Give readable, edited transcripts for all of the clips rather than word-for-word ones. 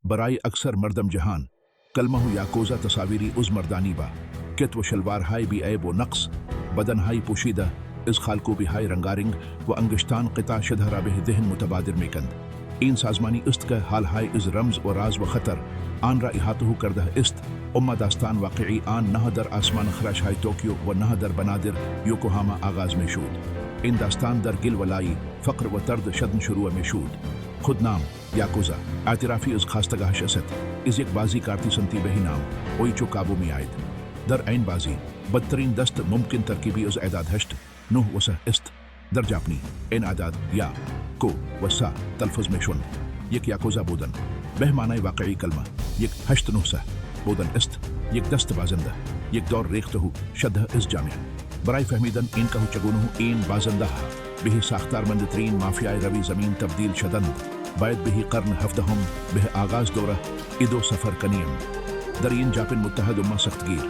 برای اکثر مردم جهان کلمه یاکوزا تصاویری از مردانی با کت و شلوارهای بی عیب و نقص، بدنهای پوشیده از خالکوبیهای رنگارنگ و انگشتان قطع شده را به ذهن متبادر میکند. این سازمانی است که حالهای از رمز و راز و خطر آن را احاطه کرده است. اما داستان واقعی آن نه در آسمان خراشهای توکیو و نه در بنادر یوکوهاما آغاز میشود. این داستان در گلولایی فقر و طرد شدن شروع میشود. خودنام یاکوزا اعترافی از خواستگاهش است. از یک بازی کارتی سنتی به نام اویچو کابو می آید. در این بازی بدترین دست ممکن ترکیبی از اعداد 8 9 و 3 است. در ژاپنی این اعداد یا کو و سا تلفظ میشوند. یک یاکوزا بودن به معنای واقعی کلمه یک 8 9 3 بودن است. یک دست بازنده یک دور ریخته شده از جامعه. برای فهمیدن این که چگونه این بازنده به ساختارمندترین مافیای روی زمین تبدیل شدند باید به قرن هفدهم به آغاز دوره ایدو سفر کنیم. در این ژاپن متحد اما سختگیر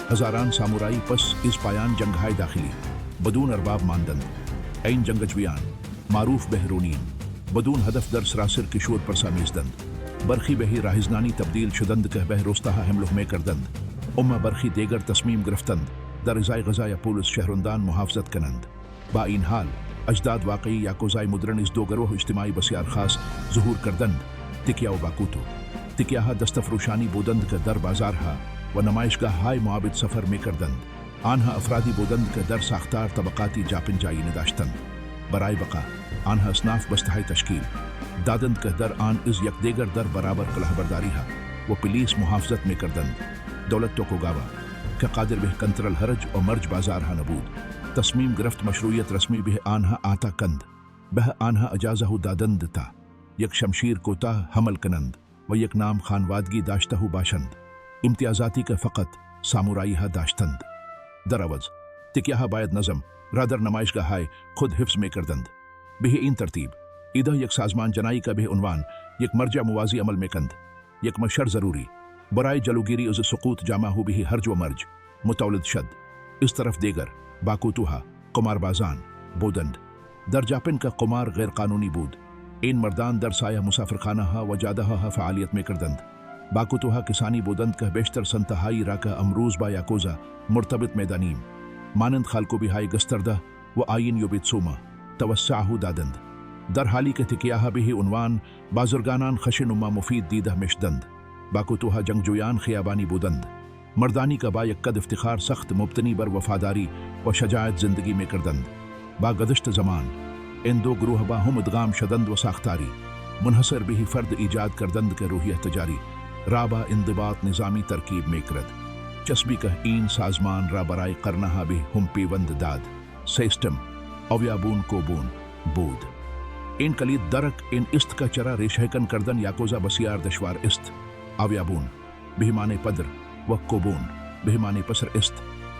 هزاران سامورایی پس از پایان جنگهای داخلی بدون ارباب ماندند. این جنگجویان معروف به رونین بدون هدف در سراسر کشور پرسامیزدند. برخی به راهزنانی تبدیل شدند که به روستاها حمله میکردند. اما برخی دیگر تصمیم گرفتند در ازای غذای پولس شهروندان محافظت کنند. با این حال اجداد واقعی یاکوزای مدرن از دو گروه اجتماعی بسیار خاص ظهور کردند: تکیا و باکوتو. تکیاها دستفروشانی بودند که در بازارها و نمایشگاه های معابد سفر میکردند. آنها افرادی بودند که در ساختار طبقاتی ژاپن جایی نداشتند. برای بقا آنها اصناف بستهای تشکیل دادند که در آن از یکدیگر در برابر کلاهبرداری ها و پلیس محافظت میکردند. دولت توکوگاوا که قادر به کنترل هرج و مرج بازارها نبود تصمیم گرفت مشروعیت رسمی به آنها عطا کند. به آنها اجازه دادند تا یک شمشیر کوتاه حمل کنند و یک نام خانوادگی داشته باشند، امتیازاتی که فقط سامورایی ها داشتند. در عوض تکیاها باید نظم را در نمایشگاه های خود حفظ میکردند. به این ترتیب ایده یک سازمان جنایی که به عنوان یک مرجع موازی عمل میکند. یک مشر ضروری برای جلوگیری از سقوط جامعه به هرج و مرج متولد شد. اس طرف دیگر باکوتوها قماربازان بودند. در ژاپن که قمار غیر قانونی بود این مردان در سایه مسافرخانه ها و جاده ها فعالیت میکردند. باکوتوها کسانی بودند که بیشتر سنتهایی را که امروز با یاکوزا مرتبط میدانیم مانند خالکوبی های گسترده و آیین یوبیتسوما توسعه دادند، در حالی که تکیاها به عنوان بازرگانان خشنما مفید دیده میشدند. باکوتوها جنگجویان خیابانی بودند، مردانی که با یک قد افتخار سخت مبتنی بر وفاداری و شجاعت زندگی میکردند. با گذشت زمان این دو گروه با هم ادغام شدند و ساختاری منحصر به فرد ایجاد کردند که روحیه تجاری را با انضباط نظامی ترکیب میکرد. چسبی که این سازمان را برای قرنها به هم پیوند داد سیستم اویابون کوبون بود. این کلید درک این است که چرا ریشهکن کردن یاکوزا بسیار دشوار است. اویابون به معنی پدر و کوبون به معنی پسر است.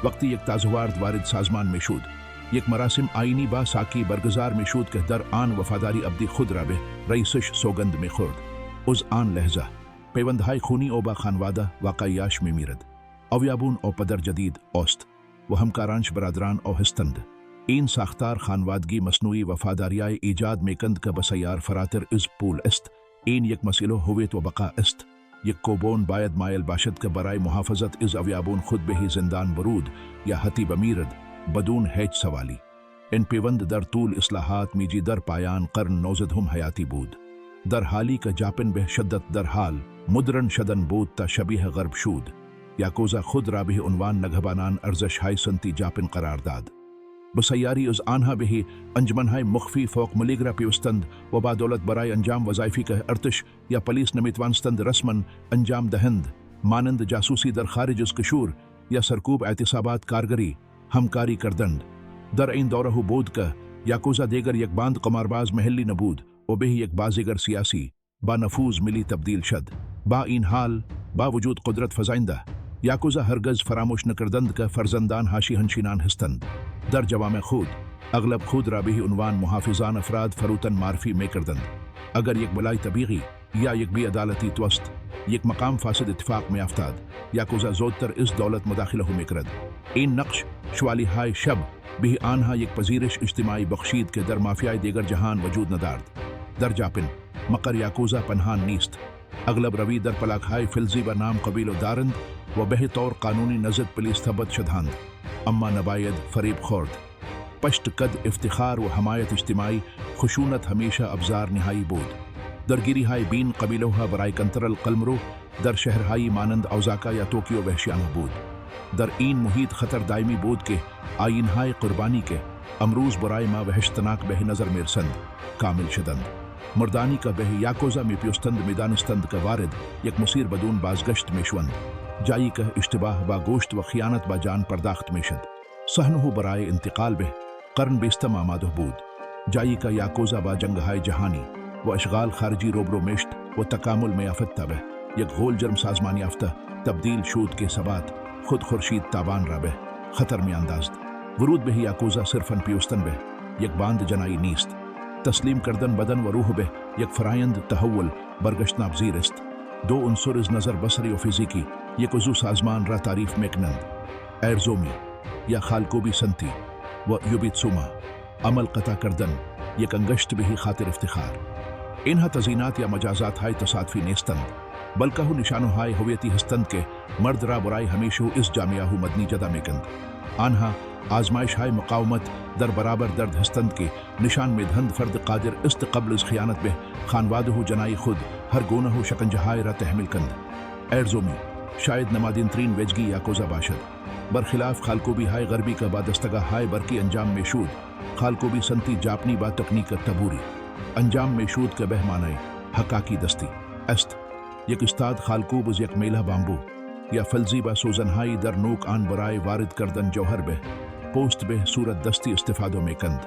وقتی یک تازه‌وارد وارد سازمان میشود یک مراسم آینی با ساکی برگزار میشود که در آن وفاداری ابدی خود را به رئیسش سوگند میخورد. از آن لحظه پیوندهای خونی او با خانواده واقعیاش میمیرد. اویابون او پدر جدید است و همکارانش برادران او هستند. این ساختار خانوادگی مصنوعی وفاداریای ایجاد میکند که بسیار فراتر از پول است. این یک مسئله هویت و بقا است. یک کوبون باید مایل باشد که برای محافظت از اویابون خود به زندان برود یا حتی بمیرد بدون هیچ سوالی. این پیوند در طول اصلاحات میجی در پایان قرن 19 هم حیاتی بود، در حالی که ژاپن به شدت در حال مدرن شدن بود تا شبیه غرب شد. یاکوزا خود را به عنوان نگهبانان ارزش‌های سنتی ژاپن قرار داد. بسیاری از آنها به انجمن‌های مخفی فوق ملیگ را پیوستند و با دولت برای انجام وظایفی که ارتش یا پلیس نمیتوانستند رسما انجام دهند مانند جاسوسی در خارج از کشور یا سرکوب اعتصابات کارگری همکاری کردند. در این دوره بود که یاکوزا دیگر یک باند قمارباز محلی نبود و به یک بازیگر سیاسی با نفوذ ملی تبدیل شد. با این حال با وجود قدرت فزاینده یاکوزا هرگز فراموش نکردند که فرزندان حاشیه نشینان هستند. در جوامع خود اغلب خود را به عنوان محافظان افراد فروتن معرفی میکردند. اگر یک بلای طبیعی یا یک بی‌عدالتی توست یک مقام فاسد اتفاق میافتاد یاکوزا زودتر از دولت مداخله میکرد. این نقش شوالی های شب به آنها یک پذیرش اجتماعی بخشید که در مافیای دیگر جهان وجود ندارد. در ژاپن مقر یاکوزا پنهان نیست. اغلب روی در پلاک ہائی فلزی و نام قبیل و دارند و بہ طور قانونی نزد پلیس تھبت شدھاند اما نباید فریب خورد پشت قد افتخار و حمایت اجتماعی خشونت ہمیشہ ابزار نہائی بود درگیری ہائی بین قبیلوها برای کنترل قلمرو در شہرہائی مانند اوزاکا یا ٹوکیو وحشیانہ بود در این محیط خطر دائمی بود کہ آئین ہائی قربانی کے امروز برای ما وحشتناک بہ نظر میرسند کامل شدند مردانی کا بہ یاکوزا می پیوستند میدانستند کا وارد یک مسیر بدون بازگشت میشوند جائی کا اشتباہ با گوشت و خیانت با جان پرداخت میشد سہنہو برائے انتقال بہ قرن بیستم آمادہ بود جائی کا یاکوزا با جنگہائی جہانی و اشغال خارجی روبرو میشت و تکامل میں یافتہ بہ یک غول جرم سازمان یافتہ تبدیل شود کے ثبات خود خورشید تابان را بہ خطر میں اندازد ورود بہ یاکوزا صرفاً پیوستن بہ یک باند جنائی نیست تسلیم کردن بدن و روح بہ یک فرایند تحول برگشت ناپذیر است دو عنصر از نظر بصری و فزیکی یک عضو سازمان را تعریف میکنند ایرزومی یا خالکوبی سنتی و یوبیتسوما عمل قطع کردن یک انگشت بہی خاطر افتخار انہا تزینات یا مجازات ہائی تصادفی نیستند بلکہ نشانو ہائی ہویتی ہستند کے مرد را برائی ہمیشو اس جامعہ مدنی جدا میکند آنہا آزمائش ہائی مقاومت در برابر درد ہستند کے نشان میں دھند فرد قادر است قبل از خیانت بہ خانوادہ جنائی خود ہر گونہ شکنجہائی را تحمل کند ایرزومی شاید نمادین ترین ویجگی یاکوزا باشد برخلاف خالکوبی ہائی غربی کا بادستگاہ ہائی برکی انجام میں شود خالکوبی سنتی جاپنی با تکنیک تبوری انجام میں شود کا بہ معنی حقاقی دستی است یک استاد خالکوب از یک میلہ بامبو یا فلزی با سوزنہائی در نوک آن برائے وارد کردن جوہر بہ پوست بہ صورت دستی استفادوں میں کند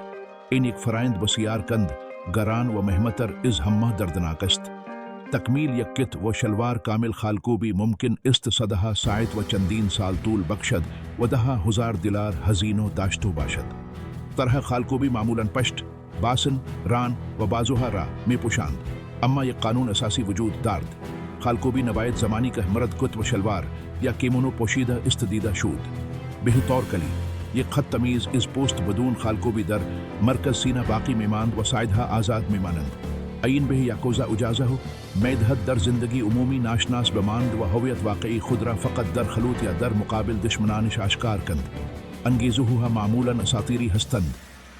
ان یک فرائند بسیار کند گران و محمتر از ہمہ دردناک است تکمیل یک کت و شلوار کامل خالکوبی ممکن است صدہا ساعت و چندین سال طول بخشد و دہا ہزار دلار حزین و داشتو باشد طرح خالکوبی معمولاً پشت باسن ران و بازوہا را میں پوشاند اما یک قانون اساسی وجود دارد خالکوبی نباید زمانی کا مرد کت و شلوار یا کیمونو پوشیدہ استدیدہ شود بہ طور کلی یک خط تمیز از پوست بدون خالکوبی در مرکز سینہ باقی میماند و سائدہ آزاد میمانند عین بہ یاکوزا اجازہ ہو میدہد در زندگی عمومی ناشناس بماند و ہویت واقعی خود را فقط در خلوط یا در مقابل دشمنانش آشکار کند انگیزوہا معمولاً اساطیری ہستند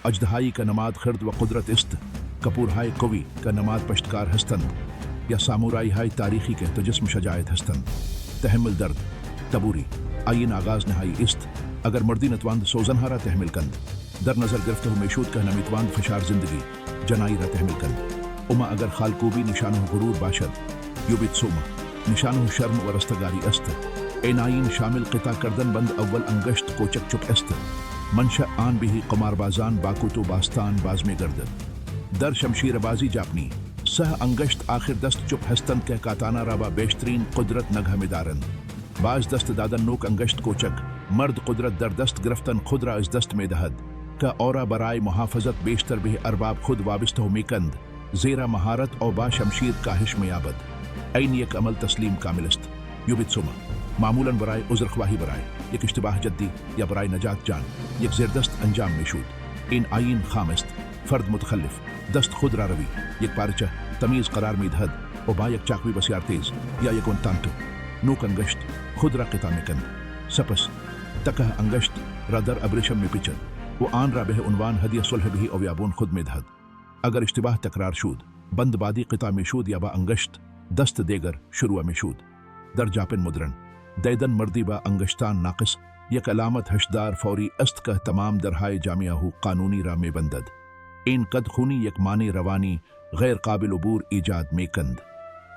اجدہائی کا نماد خرد و قدرت است کپور ہائی قوی کا نماد پشتکار ہستند یا سامورائی ہائی تاریخی کے تجسم شجاعت ہستند تحمل درد تبوری آئین آغاز نہائی است اگر مردی نتواند سوزنہا را تحمل کند در نظر گرفتہ میشود کا نمیتواند فشار زندگی جنائی را تحمل کند اما اگر خالکوبی نشانہ غرور باشد یوبیتسوما نشانہ شرم و رستگاری است این آئین شامل قطع کردن بند اول انگشت کوچک چک است منشأ آن بھی قمار بازان باکوتو باستان باز میں گردد در شمشیر بازی جاپنی سہ انگشت آخر دست چپ ہستن کے کاتانا رابا بیشترین قدرت نگہ میں دارند باز دست دادن نوک انگشت کوچک مرد قدرت در دست گرفتن خود را از دست میں دہد کا اورا برائے محافظت بیشتر بھی ارباب خود وابستہ میکند زیرا مہارت او با شمشیر کاہش میں یابد این یک عمل تسلیم کامل است یوبیتسوما معمولاً برائے عذر خواہی برائے یک اشتباہ جدی یا برائے نجات جان یک زیردست انجام میں شود ان آئین خام است فرد متخلف دست خود را روی یک پارچہ تمیز قرار میں دہد و با یک چاکوی بسیار تیز یا یک ونتانتو نوک انگشت خود را قطع میں کند سپس تکہ انگشت را در ابریشم میں پچد و آن را بہ عنوان ہدیہ صلح بھی او یابون خود میں دہد اگر اشتباہ تکرار شود بند بادی قطع میں شود یا با انگشت دست دیگر شروع میں شود در جاپن مدرن دیدن مردی با انگشتان ناقص یک علامت ہشدار فوری است کا تمام درہائے جامعہ ہو قانونی را میں بندد این قد خونی یک معنی روانی غیر قابل عبور ایجاد میں کند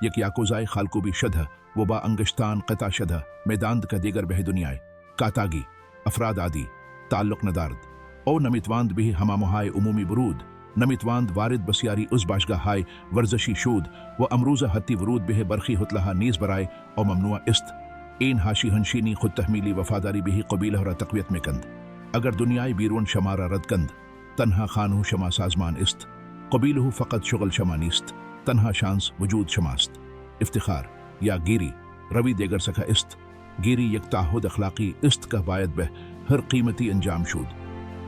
یک یاکوزائے خالکوبی شدہ و با انگشتان قطع شدہ میداند کا دیگر بہ دنیائے کاتاگی افراد عادی تعلق ندارد او نمیتواند بھی ہمامہائے عمومی برود نمیتواند وارد بسیاری از باشگاہ ہائے ورزشی شود و امروزہ حتی ورود بہ برخی حتلہا نیز برائے او ممنوع است این ہاشی ہنشینی خود تحمیلی وفاداری بھی قبیلہ را تقویت میں کند اگر دنیای بیرون شمارا رد کند تنہا خانہ شما سازمان است قبیلہ فقط شغل شما نیست تنہا شانس وجود شماست افتخار یا گیری روی دیگر سکھا است گیری یک تعہد اخلاقی است کا باید بہ ہر قیمتی انجام شود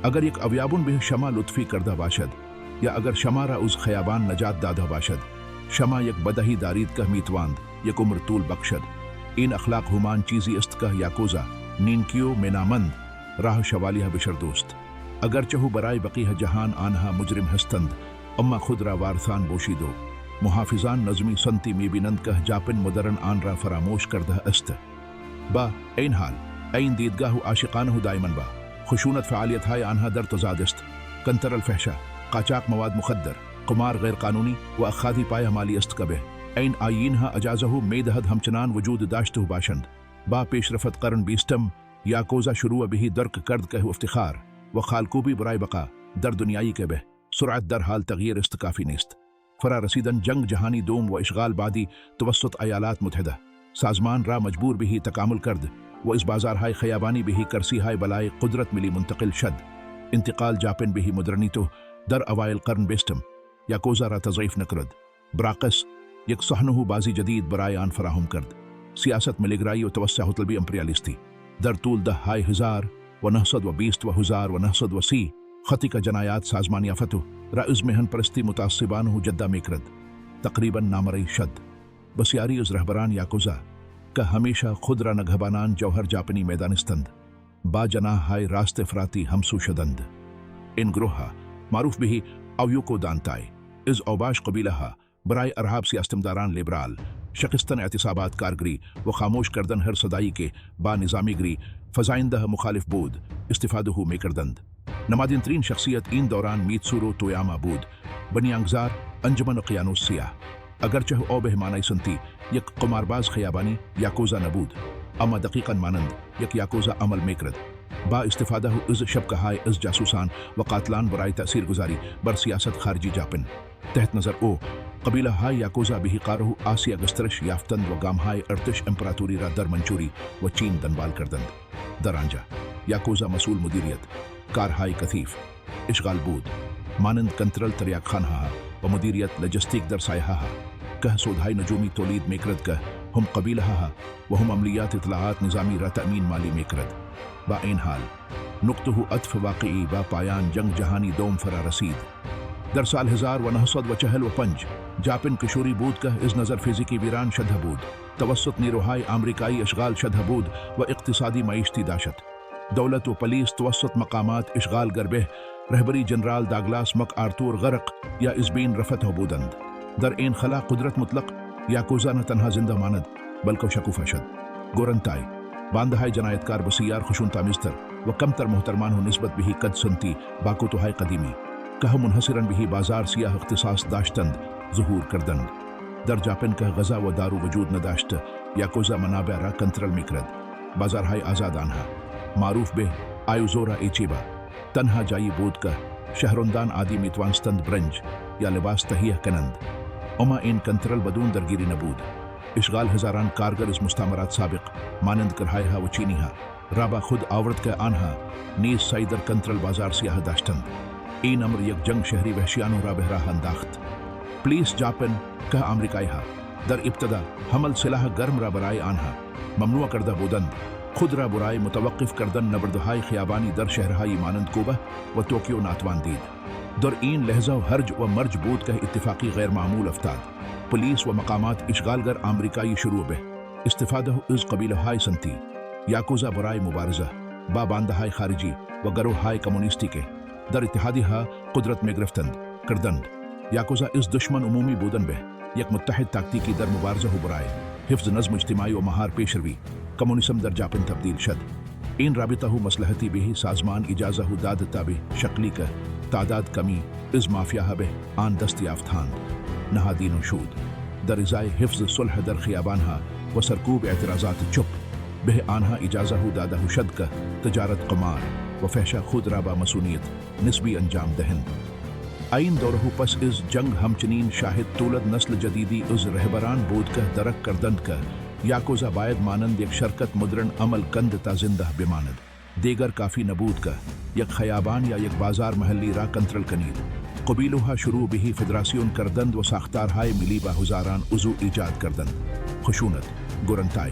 اگر یک اویابون بہ شما لطفی کردہ باشد یا اگر شما را از خیابان نجات دادہ باشد شما یک بدهی دارید که میتواند یک عمر طول بخشد. این اخلاق همان چیزی است که یاکوزا نینکیو منامند راه شوالیه بشر دوست. اگرچه برای بقیه جهان آنها مجرم هستند، اما خود را وارثان بوشیدو. محافظان نظمی سنتی میبینند که ژاپن مدرن آن را فراموش کرده است. با این حال این دیدگاه عاشقانه دائما با خشونت فعالیت های آنها در تضاد است. کنتر الفحشا، قاچاق مواد مخدر، قمار غیر قانونی و اخاذی پایه مالی است که به این آیینها اجازه میدهد همچنان وجود داشته باشند. با پیشرفت قرن 20 یاکوزا شروع به درک کرد که افتخار و خالکوبی برای بقا در دنیایی که به سرعت در حال تغییر است کافی نیست. فرا رسیدن جنگ جهانی دوم و اشغال بعدی توسط ایالات متحده سازمان را مجبور به تکامل کرد و از بازارهای خیابانی به کرسیهای بلای قدرت ملی منتقل شد. انتقال ژاپن به مدرنیتو در اوایل قرن 20 یاکوزا را تضعیف نکرد. براقص یک صحنه بازی جدید برای آن فراهم کرد. سیاست ملیگرایی و توسع طلبی امپریالیستی در طول دههای 1920 و 1930 خطی که جنایات سازمان یافتو را از مهن پرستی متعصبانه جدا میکرد. تقریبا نامری شد. بسیاری از رهبران یاکوزا که همیشه خود را نگهبانان جوهر ژاپنی میدانستند با جناحهای راست افراطی همسو شدند. این گروه معروف به اویوکو دانتای از اوباش قبیله ها برای ارهاب سیاستمداران لیبرال، شکستن اعتصابات کارگری و خاموش کردن هر صدایی که با نظامیگری فزاینده مخالف بود استفاده میکردند. نمادین ترین شخصیت این دوران میتسورو تویاما بود، بنیانگذار انجمن اقیانوس سیاه. اگرچه او به معنی سنتی یک قمارباز خیابانی یاکوزا نبود، اما دقیقا مانند یک یاکوزا عمل میکرد. با استفاده از شبکه‌های از جاسوسان و قاتلان برای تأثیر گذاری بر سیاست خارجی ژاپن. تحت نظر او قبیله های یاکوزا به قاره آسیا گسترش یافتند و گامهای ارتش امپراتوری را در منچوری و چین دنبال کردند. در آنجا یاکوزا مسئول مدیریت کارهای کثیف اشغال بود، مانند کنترل تریاکخانه‌ها و مدیریت لجستیک در سایه‌ها که سودهای نجومی تولید میکرد که هم قبیله ها و هم عملیات اطلاعات نظامی را تأمین مالی میکرد. با این حال نقطه عطف واقعی با پایان جنگ جهانی دوم فرا رسید. در سال 1945 ژاپن کشوری بود که از نظر فیزیکی ویران شده بود، توسط نیروهای آمریکایی اشغال شده بود و اقتصادی معیشتی داشت. دولت و پلیس توسط مقامات اشغال گربه رهبری جنرال داگلاس مک آرتور غرق یا از بین رفته بودند. در این خلا قدرت مطلق یاکوزا نه تنها زنده ماند بلکه شکوفه شد. گورنتای باندهای جنایتکار بسیار خشونت‌آمیزتر و کمتر محترمانه نسبت به قد سنتی باکوتوهای قدیمی که هم منحصراً به بازار سیاه اختصاص داشتند ظهور کردند. در ژاپن که غذا و دارو وجود نداشت، یاکوزا منابع را کنترل میکرد. بازارهای آزاد آنها معروف به آیوزورا ایچیبا تنها جایی بود که شهروندان عادی میتوانستند برنج یا لباس تهیه کنند. اما این کنترل بدون درگیری نبود. اشغال هزاران کارگر از مستعمرات سابق مانند کرهایها و چینیها را با خود آورد که آنها نیز سعی در کنترل بازار سیاه داشتند. این امر یک جنگ شهری وحشیانه را به راه انداخت. پلیس ژاپن که آمریکایی ها در ابتدا حمل سلاح گرم را برای آنها ممنوع کرده بودند، خود را برای متوقف کردن نبردهای خیابانی در شهرهای مانند کوبا و توکیو ناتوان دید. در این لحظه هرج و مرج بود که اتفاقی غیر معمول افتاد. پلیس و مقامات اشغالگر آمریکایی شروع به استفاده از قبیله های سنتی یاکوزا برای مبارزه با بانده های خارجی و گروه های کمونیستی که در اتحادی ها قدرت می گرفتند کردند. یاکوزا از دشمن عمومی بودن به یک متحد تاکتیکی در مبارزه برای حفظ نظم اجتماعی و مهار پیشروی کمونیسم در ژاپن تبدیل شد. این رابطه مصلحتی به سازمان اجازه داد تا به شکلی که تعداد کمی از مافیا به آن دست یافتند. نهادین شود در ازای حفظ صلح در خیابانها و سرکوب اعتراضات چپ به آنها اجازه داده شد که تجارت قمار و فحش خود را با مسئولیت نسبی انجام دهند. این دوره پس از جنگ همچنین شاهد تولد نسل جدیدی از رهبران بود که درک کردند که یاکوزا باید مانند یک شرکت مدرن عمل کند تا زنده بماند. دیگر کافی نبود که یک خیابان یا یک بازار محلی را کنترل کنید. قبیلوها شروع به فدراسیون کردند و ساختارهای ملی با هزاران عضو ایجاد کردند. خشونت، گورنتای،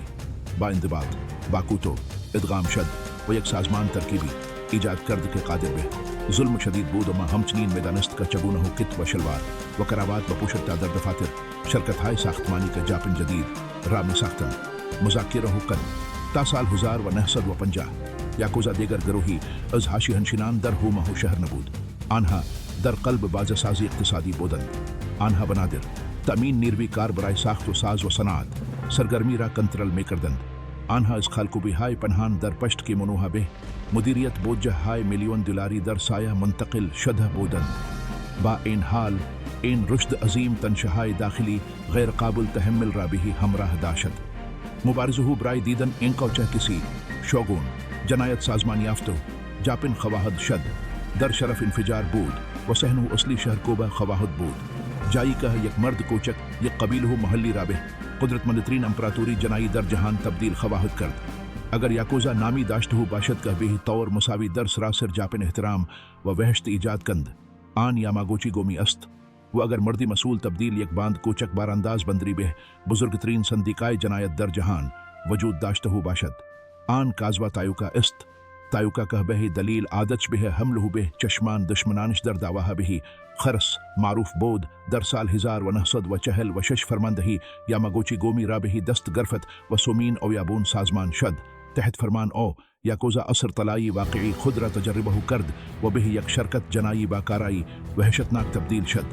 با انضباط، باکوتو ادغام شد و یک سازمان ترکیبی ایجاد کرد کے قادر به ظلم شدید بود و ما همچنین میدانست که چگونه کت و شلوار و کراوات و پوشت در دفاتر شرکت های ساختمانی که جاپن جدید را می ساختند مذاکره کن تا سال 1950 یاکوزا دیگر گروهی از حاشیه هنشینان در هومه شهر نبود. آنها در قلب بازه سازی اقتصادی بودند. آنها بنادر تامین نیروی کار برای ساخت و ساز و صنعت سرگرمی را کنترل می کردند. آنها از خالکوبی های پنهان در پشت کی منوها به مدیریت بودجه های میلیون دلاری در سایه منتقل شده بودند. با این حال این رشد عظیم تنشهای داخلی غیر قابل تحمل را به همراه داشت. مبارزه برای دیدن این کوچه کسی شوگون جنایت سازمان یافتو جاپن خواهد شد در شرف انفجار بود و صحنه اصلی شهر کوبا خواهد بود جایی که یک مرد کوچک یک قبیله محلی را به قدرتمندترین امپراتوری جنایی در جهان تبدیل خواهد کرد. اگر یاکوزا نامی داشته باشد که به طور مساوی در سراسر جاپن احترام و وحشت ایجاد کند آن یاماگوچی گومی است و اگر مردی مسئول تبدیل یک باند کوچک بارانداز بندری به بزرگترین سندیکای جنایت در جهان وجود داشته باشد آن کازوا تایوکا است. تایوکا که به دلیل عادتش به حمله به چشمان دشمنانش در دعواه به خرس معروف بود در سال 1946 فرماندهی یاماگوچی گومی را به دست گرفت و سومین او یابون سازمان شد تحت فرمان او یاکوزا اثر طلایی واقعی خود را تجربه کرد و به یک شرکت جنایی با کارایی وحشتناک تبدیل شد.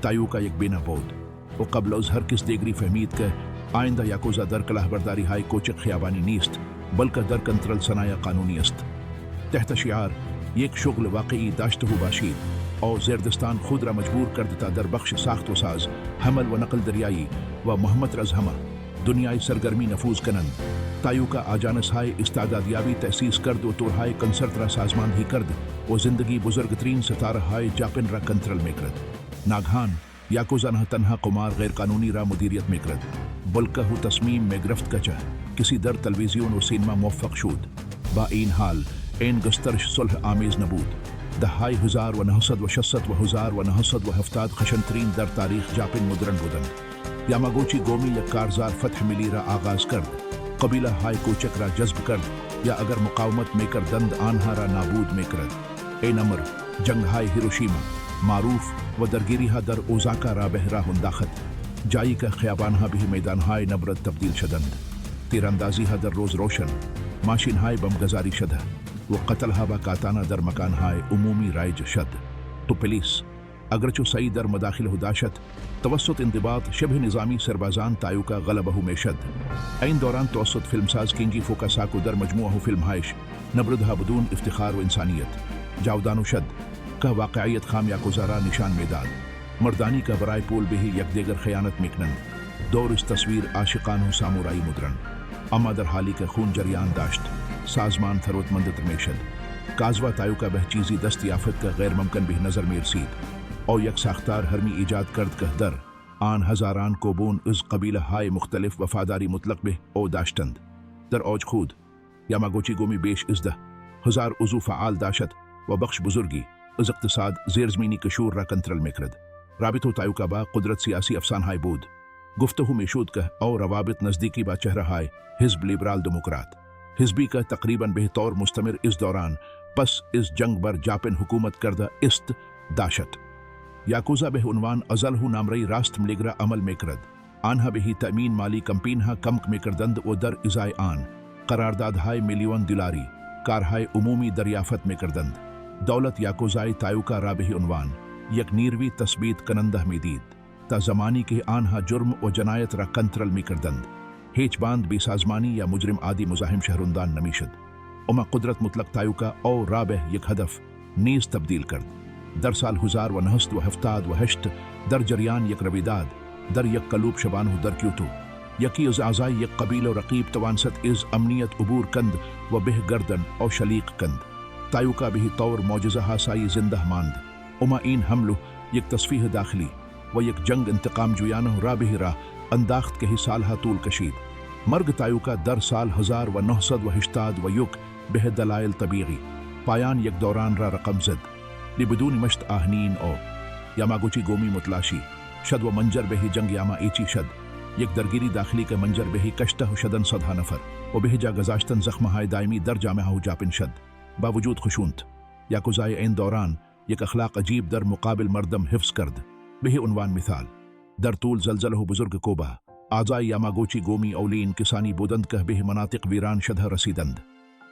تایوکا یک بینا بود و قبل از هر کس دیگری فهمید که آینده یاکوزا در کلاهبرداری های کوچک خیابانی نیست بلکه در کنترل صنایع قانونی است. تحت شعار یک شغل واقعی داشته باشید او زیردستان خود را مجبور کرد تا در بخش ساخت و ساز حمل و نقل دریایی و محمد از همه دنیای سرگرمی نفوذ کنند. تایوکا آجانس های استعدادیابی تأسیس کرد و تورهای کنسرت را سازماندهی کرد و زندگی بزرگترین ستاره های جاپن را کنترل میکرد. ناگهان یاکوزا نه تنها قمار غیر قانونی را مدیریت میکرد بلکه او تصمیم میگرفت که کسی در تلویزیون و سینما موفق شد. با این حال این گسترش صلح آمیز نبود. دههای 1960 و 1970 خشنترین در تاریخ جاپن مدرن بودند. یاماگوچی گومی یک کارزار فتح ملی را آغاز کرد قبیله های کوچک را جذب کرد یا اگر مقاومت میکردند آنها را نابود میکرد. این امر جنگ های هیروشیما معروف و درگیری ها در اوزاکا را به راه انداخت جایی که خیابان ها به میدان های نبرد تبدیل شدند. تیراندازی ها در روز روشن ماشین های بمگذاری شده و قتل ها با کاتانا در مکان های عمومی رایج شد. تو پلیس اگرچه سعی در مداخله داشت توسط انضباط شبه نظامی سربازان تایوکا غلبه میشد. این دوران توسط فیلمساز کینجی فوکاساکو در مجموعه فیلم هایش نبردها بدون افتخار و انسانیت جاودانو شد که واقعیت خام یاکوزا را نشان میداد. مردانی که برای پول به یک دیگر خیانت میکنند. دور از تصویر عاشقان و سامورایی مدرن اما در حالی که خون جریان داشت سازمان ثروتمندتر میشد. کازوا تایوکا به چیزی دست یافت که غیر ممکن به نظر میرسید او یک ساختار هرمی ایجاد کرد که در آن هزاران کوبون از قبیله های مختلف وفاداری مطلق به او داشتند. در اوج خود یاماگوچی گومی بیش از 10,000 عضو فعال داشت و بخش بزرگی از اقتصاد زیرزمینی کشور را کنترل میکرد. رابطه تایوکا با قدرت سیاسی افسان های بود. گفتگو میشد که او روابط نزدیکی با چهره های حزب لیبرال دموکرات حزبی که تقریبا به طور مستمر اس دوران پس از جنگ بر جاپن حکومت کرده است داشت. یاکوزا به عنوان ازلهو نامری راست ملیگ را عمل میکرد. آنها به تأمین مالی کمپین ها کم میکردند و در ازای آن قراردادهای میلیون دلاری کارهای عمومی دریافت میکردند. دولت یاکوزای تایوکا را به عنوان یک نیروی تثبیت کننده میدید تا زمانی که آنها جرم و جنایت را کنترل میکردند هیچ باند بی سازمانی یا مجرم عادی مزاحم شهروندان نمیشد. اما قدرت مطلق تایوکا او را به یک هدف نیز تبدیل کرد. در سال 1978 در جریان یک رویداد در یک کلوب شبانه در کیوتو یکی از اعضای یک قبیله رقیب توانست از امنیت عبور کند و به گردن او شلیق کند. تایوکا به طور معجزه حاسایی زنده ماند. اما این حمله یک تصفیه داخلی و یک جنگ انتقام جویانه را به راه انداخت که سالها طول کشید. مرگ تایوکا در سال 1981 به دلایل طبیعی پایان یک دوران را رقم زد. بدون مشت آهنین او یاماگوچی گومی متلاشی شد و منجر به جنگ یاما ایچی شد. یک درگیری داخلی که منجر به کشته شدن صدها نفر و به جا گذاشتن زخمهای دائمی در جامعه جاپن شد. باوجود خشونت یاکوزای این دوران یک اخلاق عجیب در مقابل مردم حفظ کرد. به عنوان مثال در طول زلزله بزرگ کوبا اعضای یاماگوچی قومی اولین کسانی بودند که به مناطق ویران شده رسیدند.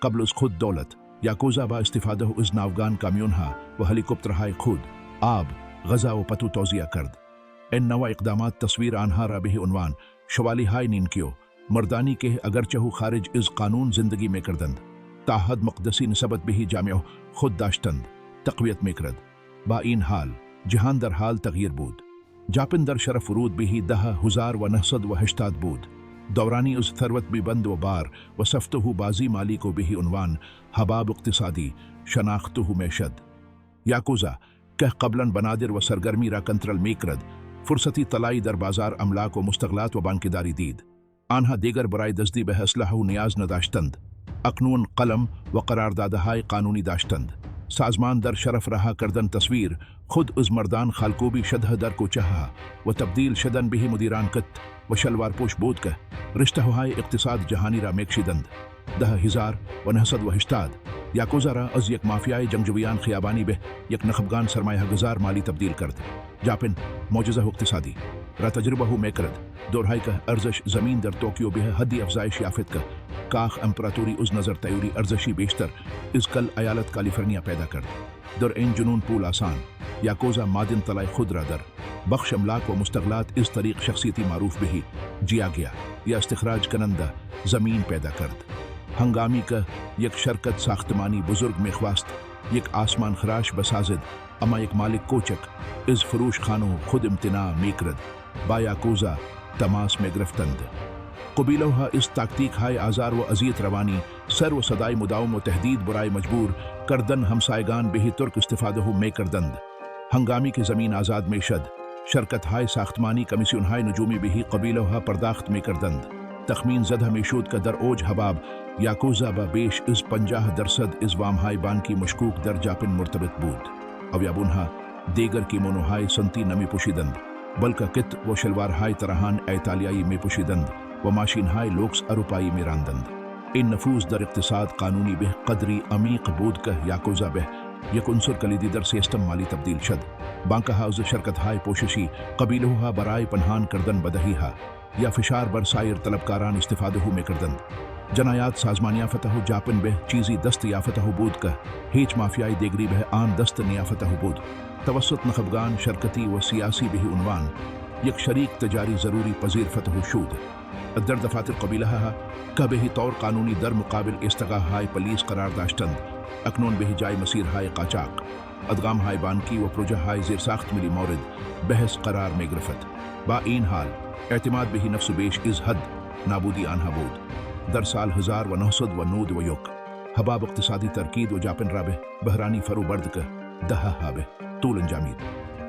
قبل از خود دولت یاکوزا با استفاده از ناوگان کامیونها و هلیکوپترهای خود آب، غذا و پتو توزیع کرد. این نوع اقدامات تصویر آنها را به عنوان شوالیهای نینکیو مردانی که اگرچه خارج از قانون زندگی میکردند تا حد مقدسی نسبت به جامعه خود داشتند تقویت میکرد. با این حال جهان در حال تغییر بود. ژاپن در شرف ورود به 10,980 بود. دورانی از ثروت ببند و بار و سفته بازی مالی کو به عنوان حباب اقتصادی شناخته میشد. یاکوزا که قبلا بنادر و سرگرمی را کنترل میکرد فرصتی طلایی در بازار املاک و مستغلات و بانکداری دید. آنها دیگر برای دزدی به اسلحه و نیاز نداشتند. اکنون قلم و قراردادهای قانونی داشتند. سازمان در شرف رها کردن تصویر خود از مردان خالکوبی شده در کوچه و تبدیل شدن به مدیران کت و شلوار پوش بود که رشته های اقتصاد جهانی را میکشیدند. 10,980 یاکوزا را از یک مافیای جنگجویان خیابانی به یک نخبگان سرمایه گذار مالی تبدیل کرد. ژاپن معجزه اقتصادی را تجربه میکرد. دورهایی که ارزش زمین در توکیو به حدی افزایش یافت که کاخ امپراتوری از نظر تیوری ارزشی بیشتر از کل ایالت کالیفرنیا پیدا کرد. در این جنون پول آسان یاکوزا معدن طلای خود را در بخش املاک و مستغلات از طریق شخصیتی معروف به جیاگیا یا استخراج کننده زمین پیدا کرد. هنگامی که یک شرکت ساختمانی بزرگ میخواست یک آسمان خراش بسازد اما یک مالک کوچک از فروش خانه خود امتناع میکرد با یاکوزا تماس میگرفتند. قبیله‌ها از تاکتیک های آزار و اذیت روانی سر و صدای مداوم و تهدید برای مجبور کردن همسایگان به ترک استفاده میکردند. هنگامی که زمین آزاد میشد شرکت های ساختمانی کمیسیون های نجومی به قبیله‌ها پرداخت میکردند. تخمین زده میشد که در اوج حباب یاکوزا با بیش از 50% از وامهای بانکی مشکوک در ژاپن مرتبط بود. اویابونها دیگر کیمونوهای سنتی نمی پوشیدند بلکه کت و شلوارهای طرحان ایتالیایی می پوشیدند و ماشینهای لوکس اروپایی می راندند. این نفوذ در اقتصاد قانونی به قدری عمیق بود که یاکوزا به یک عنصر کلیدی در سیستم مالی تبدیل شد. بانکها از شرکتهای پوششی قبیله‌ها برای پنهان کردن بدهیها یا فشار بر سایر طلبکاران استفاده میکردند. جنایات سازمان یافته ژاپن به چیزی دست یافته بود که هیچ مافیای دیگری به آن دست نیافته بود. توسط نخبگان شرکتی و سیاسی به عنوان یک شریک تجاری ضروری پذیر فتح شد. در دفاتر قبیله‌ها که به طور قانونی در مقابل استقاهای پلیس قرار داشتند اکنون به جای مسیرهای قاچاق، ادغامهای بانکی و پروژه‌های زیرساخت ملی مورد بحث قرار می گرفت. با این حال اعتماد به نفس بیش از حد نابودی آنها بود. در سال 1991 حباب اقتصادی ترکید و ژاپن را به بحرانی فرو برد که دهه‌ها به طول انجامید.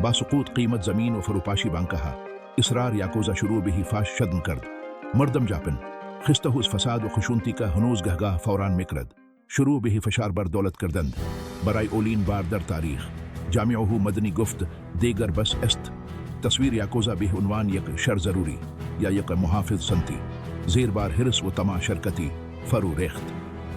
با سقوط قیمت زمین و فروپاشی بانکها اصرار یاکوزا شروع به فاش شدن کرد. مردم ژاپن خسته از فساد و خشونتی که هنوز گهگاه فوران میکرد شروع به فشار بر دولت کردند. برای اولین بار در تاریخ جامعه مدنی گفت دیگر بس است. تصویر یاکوزا به عنوان یک شر ضروری یا یک محافظ سنتی زیر بار حرس و طمع شرکتی فرو ریخت.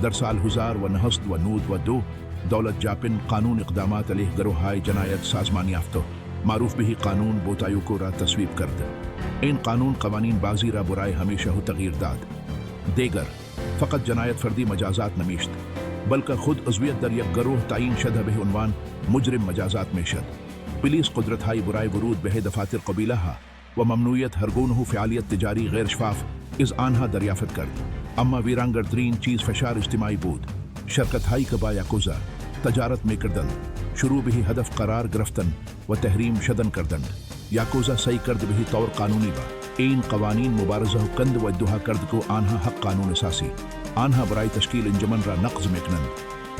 در سال 1992 دولت ژاپن قانون اقدامات علیه گروه‌های جنایت سازمان یافته معروف به قانون بوتایوکو را تصویب کرد. این قانون قوانین بازی را برای همیشه تغییر داد. دیگر فقط جنایت فردی مجازات نمیشد بلکه خود عضویت در یک گروه تعیین شده به عنوان مجرم مجازات میشد. پلیس قدرت‌های برای ورود به دفاتر قبیله‌ها و ممنوعیت هر گونه فعالیت تجاری غیر شفاف از آنها دریافت کرد. اما ویرانگرترین چیز فشار اجتماعی بود. شرکت‌هایی که با یاکوزا تجارت میکردند شروع به هدف قرار گرفتن و تحریم شدن کردند. یاکوزا سعی کرد به طور قانونی با این قوانین مبارزه کند و ادعا کرد که آنها حق قانون اساسی آنها برای تشکیل انجمن را نقض میکنند.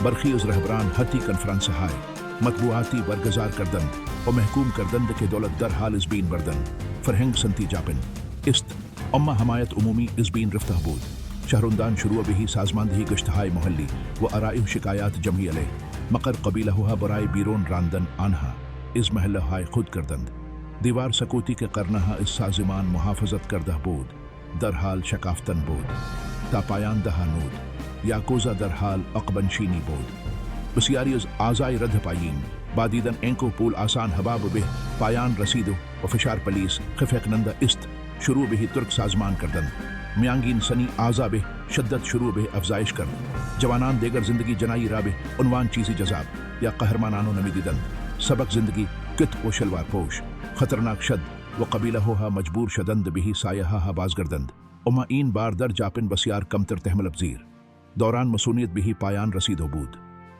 برخی از رهبران حتی کنفرانس‌های مطبوعاتی برگزار کردند و محکوم کردند که دولت در حال از بین بردن. فرهنگ سنتی ژاپن است اما حمایت عمومی از بین رفته بود. شهروندان شروع به سازماندهی گشت‌های محلی و ارائه شکایات جمعی علیه مقر قبیله‌ها برای بیرون راندن آنها از محله‌های خود کردند. دیوار سکوتی که قرنها از سازمان محافظت کرده بود در حال شکافتن بود. تا پایان دهانود یاکوزا در حال عقب‌نشینی بود. بسیاری از آزای رد پایین بادیدن اینکو پول آسان حباب به پایان رسیدو و فشار پلیس خفه کننده است شروع به ترک سازمان کردن میانگین سنی آزا به شدت شروع به افزایش کرد جوانان دیگر زندگی جنایی را به عنوان چیزی جذاب یا قهرمانانو نمیدیدند سبق زندگی کت و شلوار پوش خطرناک شد و قبیلهها مجبور شدند به سایهها بازگردند اما این بار در جاپن بسیار کمتر تحمل پذیر دوران مسئولیت به پایان رسیدو بود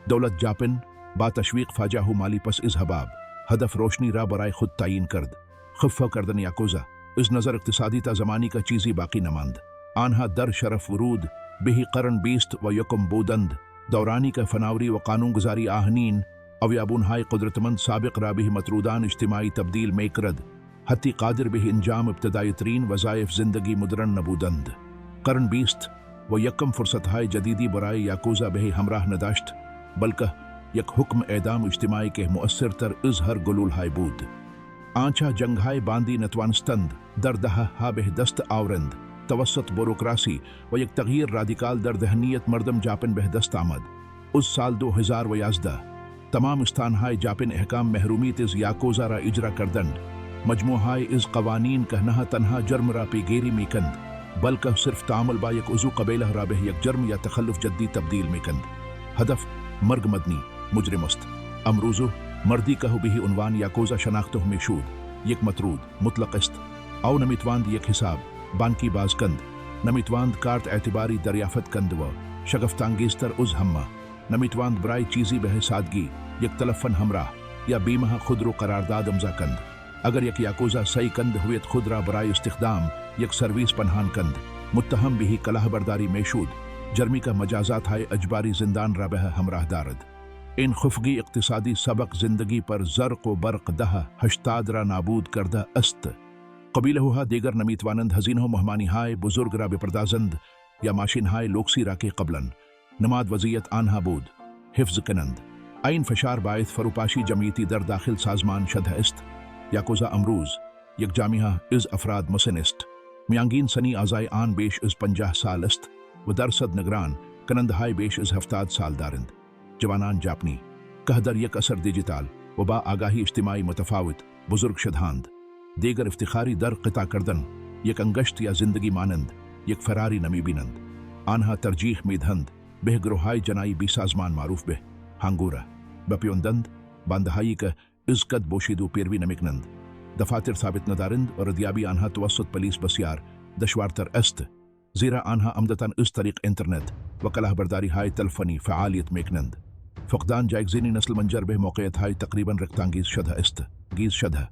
دولت جاپن با تشویق فاجعه مالی پس از حباب هدف روشنی را برای خود تعیین کرد خفه کردن یاکوزا از نظر اقتصادی تا زمانی کا چیزی باقی نماند آنها در شرف ورود به قرن 20 و یکم بودند دورانی کا فناوری و قانون گذاری آهنین اویابون های قدرتمند سابق را به مطرودان اجتماعی تبدیل میکرد حتی قادر به انجام ابتدایی ترین وظایف زندگی مدرن نبودند قرن 20 و یکم فرصت های جدیدی برای یاکوزا به همراه نداشت بلکه یک حکم اعدام اجتماعی که مؤثر تر از هر گلول های بود آنچه جنگ های باندی نتوانستند در دهه ها به دست آورند توسط بوروکراسی و یک تغییر رادیکال در ذهنیت مردم جاپن به دست آمد از سال 2011 تمام استانهای جاپن احکام محرومیت از یاکوزا را اجرا کردند مجموعهای از قوانین که نه تنها جرم را پیگیری میکند بلکه صرف تعامل با یک عضو قبیله را به یک جرم یا تخلف جدی تبدیل میکند هدف مرگ مدنی مجرم است امروزو مردی که به عنوان یاکوزا شناخته میشود یک مطرود مطلق است او نمیتواند یک حساب بانکی باز کند نمیتواند کارت اعتباری دریافت کند و شگفتانگیزتر از همه نمیتواند برای چیزی به سادگی یک تلفن همراه یا بیمه خود رو قرارداد امضا کند اگر یک یاکوزا سعی کند هویت خود را برای استخدام یک سرویس پنهان کند متهم به کلاهبرداری میشود جرمی کا مجازات های اجباری زندان را به همراه دارد این خفگی اقتصادی سبق زندگی پر زرق و برق ده 80 را نابود کرده است قبیله ها دیگر نمیتوانند هزینه و مهمانی های بزرگ را بپردازند یا ماشین های لوکسی را که قبلا نماد وضعیت آنها بود حفظ کنند این فشار باعث فروپاشی جمعیتی در داخل سازمان شده است یاکوزا امروز یک جامعه از افراد مسن است میانگین سنی آزای آن بیش از 50 سال است و درصد نگران کننده های بیش از 70 سال دارند جوانان جاپنی که در یک اثر دیجیتال و با آگاهی اجتماعی متفاوت بزرگ شدهاند دیگر افتخاری در قطع کردن یک انگشت یا زندگی مانند یک فراری نمی بینند آنها ترجیح میدهند به گروههای جنایی بی سازمان معروف به هانگورا بپیوندند باندهایی که از قد بوشیدو پیروی نمیکنند دفاتر ثابت ندارند و ردیابی آنها توسط پلیس بسیار دشوارتر است زیرا آنها عمدتاً از طریق اینترنت و کلاهبرداری های تلفنی فعالیت میکنند فقدان جایگزینی نسل منجر به موقعیت های تقریبا رکتانگیز شده است گیز شده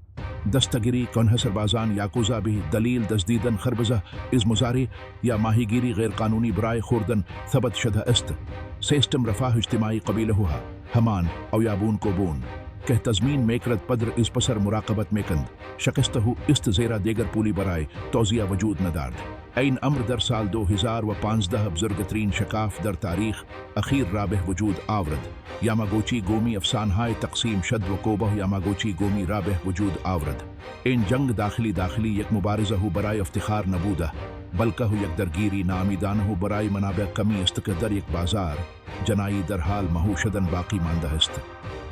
دستگیری کنه سربازان یاکوزا به دلیل دزدیدن خربزه از مزاری یا ماهیگیری غیر قانونی برای خوردن ثبت شده است سیستم رفاه اجتماعی قبیله ها همان او یابون کوبون که تضمین میکرد پدر از پسر مراقبت میکند شکسته است زیرا دیگر پولی برای توزیع وجود ندارد این امر در سال 2015 بزرگترین شکاف در تاریخ اخیر را به وجود آورد یاماگوچی گومی افسانهای تقسیم شد و کوبه یاماگوچی گومی را به وجود آورد این جنگ داخلی یک مبارزه برای افتخار نبوده بلکه یک درگیری نامیدانه برای منابع کمی است که در یک بازار جنایی در حال مهو شدن باقی مانده است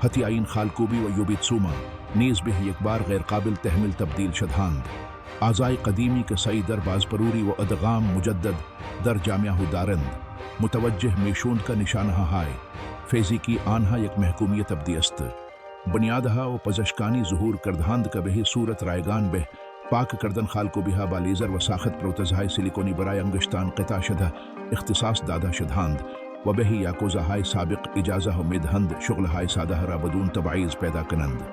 حتی این خالکوبی و یوبیتسوما نیز به یک بار غیر قابل تحمل تبدیل شدهاند اعضای قدیمی که سعی در بازپروری و ادغام مجدد در جامعه دارند متوجه میشوند که نشانه های فیزیکی آنها یک محکومیت ابدی است بنیادها و پزشکانی ظهور کردهاند که به صورت رایگان به پاک کردن خالکوبی ها با لیزر و ساخت پروتزهای سیلیکونی برای انگشتان قطع شده اختصاص داده شدهاند و به یاکوزا های سابق اجازه میدهند شغل های ساده را بدون تبعیض پیدا کنند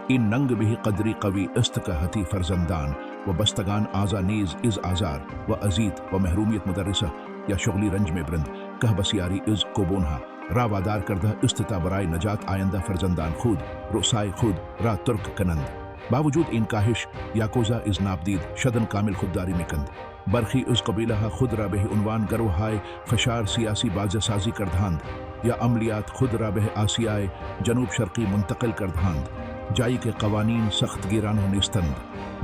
این ننگ به قدری قوی است که حتی فرزندان و بستگان آزا نیز از آزار و ازید و محرومیت مدرسه یا شغلی رنج میبرند که بسیاری از کوبونها را وادار کرده است تا برای نجات آینده فرزندان خود رؤسای خود را ترک کنند باوجود این کاهش یاکوزا از نابدید شدن کامل خودداری میکند برخی از قبیله خود را به عنوان گروههای فشار سیاسی بازه سازی کردهاند یا عملیات خود را به آسیای جنوب شرقی منتقل کردهاند جایی که قوانین سخت گیرانه نیستند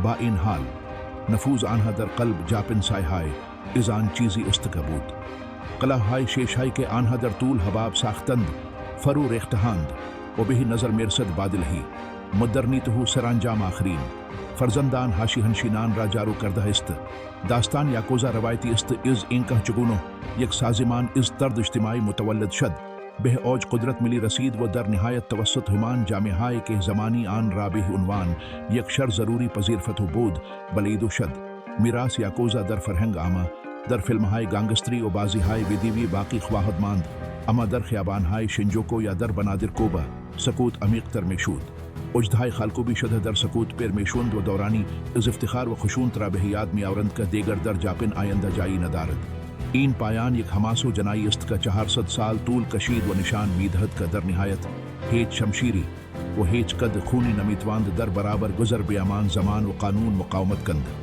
با این حال نفوذ آنها در قلب جاپن سایهای از آن چیزی است که بود قلعه‌های شیشه‌ای که آنها در طول حباب ساختند فرو ریختہاند و بہی نظر مرصد بادل ہی مدرنیتہ سرانجام آخرین فرزندان ہاشی ہنشینان را جارو کردہ است داستان یاکوزا روایتی است از اینکہ چگونو یک سازمان از طرد اجتماعی متولد شد بہ اوج قدرت ملی رسید و در نہایت توسط ہمان جامعہ کے زمانی آن رابح عنوان یک شر ضروری پذیر فتح بود بلید و شد میراث یاکوزا در فرہنگ آما در فلم ہائے گانگستری و بازی ہائے ودیوی باقی خواہد ماند اما در خیابان ہائے شنجوکو یا در بنادر کوبا سکوت عمیق تر میشود اجدہائے خالکوبی شدہ در سکوت پیر میشوند و دورانی از افتخار و خشون ترا بہیاد میاورند کا دیگر در جاپن آیندہ جائی ندارد این پایان یک حماس و جنائی است کا 400 سال طول کشید و نشان میدہد کا در نہایت ہیچ شمشیری و ہیچ قد خونی نمیتواند در برابر گزر بیامان زمان و قانون مقاومت کند